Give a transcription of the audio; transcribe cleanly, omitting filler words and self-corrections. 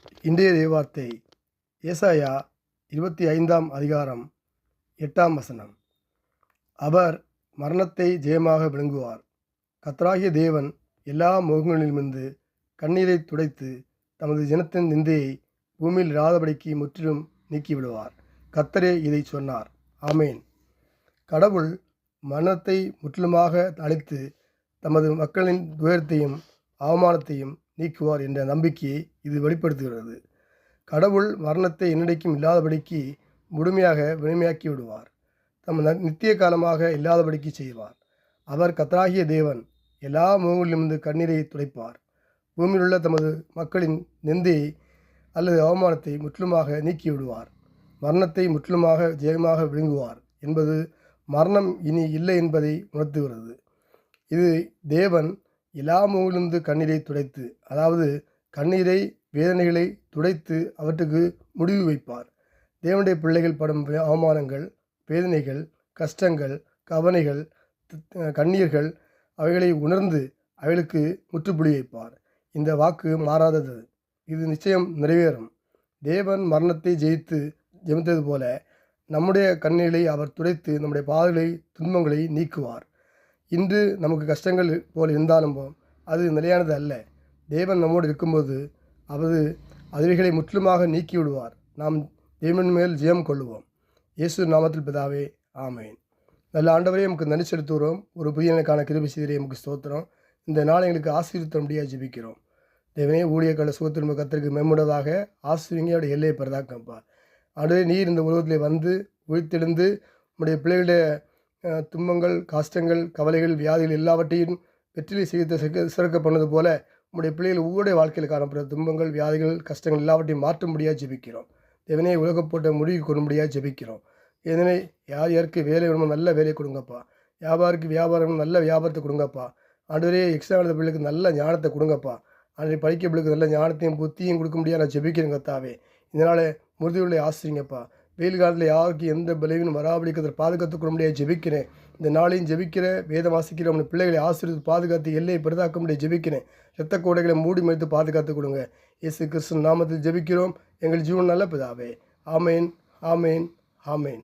இன்றைய தேவார்த்தை ஏசாயா 25ஆம் அதிகாரம் 8ஆம் வசனம். அவர் மரணத்தை ஜெயமாக விழுங்குவார். கர்த்தராகிய தேவன் எல்லா முகங்களிலுமிருந்து கண்ணீரை துடைத்து தமது ஜனத்தின் நிந்தையை பூமியில் இராதபடிக்கு முற்றிலும் நீக்கிவிடுவார். கர்த்தரே இதை சொன்னார். ஆமேன். கடவுள் மரணத்தை முற்றிலுமாக அழித்து தமது மக்களின் துயரத்தையும் அவமானத்தையும் நீக்குவார் என்ற நம்பிக்கையை இது வெளிப்படுத்துகிறது. கடவுள் மரணத்தை என்னைக்கும் இல்லாதபடிக்கு முழுமையாக விடுமையாக்கி விடுவார். நித்திய காலமாக இல்லாதபடிக்கு செய்வார். அவர் கர்த்தராகிய தேவன் எல்லா முகங்களிலிருந்து கண்ணீரை துடைப்பார். பூமியிலுள்ள தமது மக்களின் நிந்தையை அல்லது அவமானத்தை முற்றிலுமாக நீக்கிவிடுவார். மரணத்தை முற்றிலுமாக ஜெயமாக விழுங்குவார் என்பது மரணம் இனி இல்லை என்பதை உணர்த்துகிறது. இது தேவன் எல்லா முகங்களிலிருந்து கண்ணீரை துடைத்து, அதாவது கண்ணீரை வேதனைகளை துடைத்து அவற்றுக்கு முடிவு வைப்பார். தேவனுடைய பிள்ளைகள் படும் அவமானங்கள், வேதனைகள், கஷ்டங்கள், கவலைகள், கண்ணீர்கள் அவைகளை உணர்ந்து அவைகளுக்கு முற்றுப்புள்ளி வைப்பார். இந்த வாக்கு மாறாதது. இது நிச்சயம் நிறைவேறும். தேவன் மரணத்தை ஜெயித்து ஜெயித்தது போல நம்முடைய கண்ணீரை அவர் துடைத்து நம்முடைய பாதைகளை, துன்பங்களை நீக்குவார். இன்று நமக்கு கஷ்டங்கள் போல் இருந்தாலும் அது நிலையானது அல்ல. தேவன் நம்மோடு இருக்கும்போது அதுவைகளை முற்றிலுமாக நீக்கி விடுவார். நாம் தேவன் மேல் ஜெயம் கொள்ளுவோம். இயேசு நாமத்தில் பிதாவே, ஆமேன். நல்ல ஆண்டவரே, நமக்கு நன்றி செலுத்துகிறோம். ஒரு புதிய எனக்கான கிருபை செய்தியை நமக்கு ஸ்தோத்திரம். இந்த நாள் எங்களுக்கு ஆசீர்வதிக்கும்படியாக ஜெபிக்கிறோம். தேவனே, ஊழியக்கால சுகத்தின் கத்திற்கு மேம்படுவதாக ஆசீர்வதிங்க எல்லையை பெறதாக்கப்பா. ஆண்டவரே, நீர் இந்த உலகத்திலே வந்து உயிர்த்தெழுந்து நம்முடைய பிள்ளைகளுடைய துன்பங்கள், கஷ்டங்கள், கவலைகள், வியாதிகள் எல்லாவற்றையும் வெற்றிலை சிறக்க பண்ணது போல நம்முடைய பிள்ளைகள் ஒவ்வொரு வாழ்க்கையில் காணப்படுற துன்பங்கள், வியாதிகள், கஷ்டங்கள் எல்லாவற்றையும் மாற்றும்படியாக ஜெபிக்கிறோம். தேவனே, உலக போட்ட முடிவு கொள்ளும்படியாக ஜெபிக்கிறோம். எனவே யார் யாருக்கு வேலை வேணுமோ நல்ல வேலையை கொடுங்கப்பா. வியாபாரிக்கு வியாபாரம் நல்ல வியாபாரத்தை கொடுங்கப்பா. ஆண்டவரே, எக்ஸ்ட்ரா எழுத பிள்ளைகளுக்கு நல்ல ஞானத்தை கொடுங்கப்பா. ஆண்டு படிக்க பிள்ளைக்கு நல்ல ஞானத்தையும் புத்தியும் கொடுக்க முடியாது. நான் ஜெபிக்கிறேன் கர்த்தாவே. இதனால் முருதியுள்ள ஆசிரியங்கப்பா. வெயில் காலத்தில் யாருக்கு எந்த பலவீனம் வராபடிக்கிறத பாதுகாத்து கொள்ள முடியாது ஜெபிக்கிறேன். இந்த நாளையும் ஜெபிக்கிற வேத வாசிக்கிற நம்ம பிள்ளைகளை ஆசீர்வதித்து பாதுகாத்து எல்லையை பெரிதாக்க முடியாது ஜெபிக்கிறேன். இரத்த கோடைகளை மூடி மறைத்து பாதுகாத்து கொடுங்க. இயேசு கிறிஸ்து நாமத்தில் ஜெபிக்கிறோம் எங்கள் ஜீவன் நல்ல பிதாவே. ஆமேன், ஆமேன், ஆமேன்.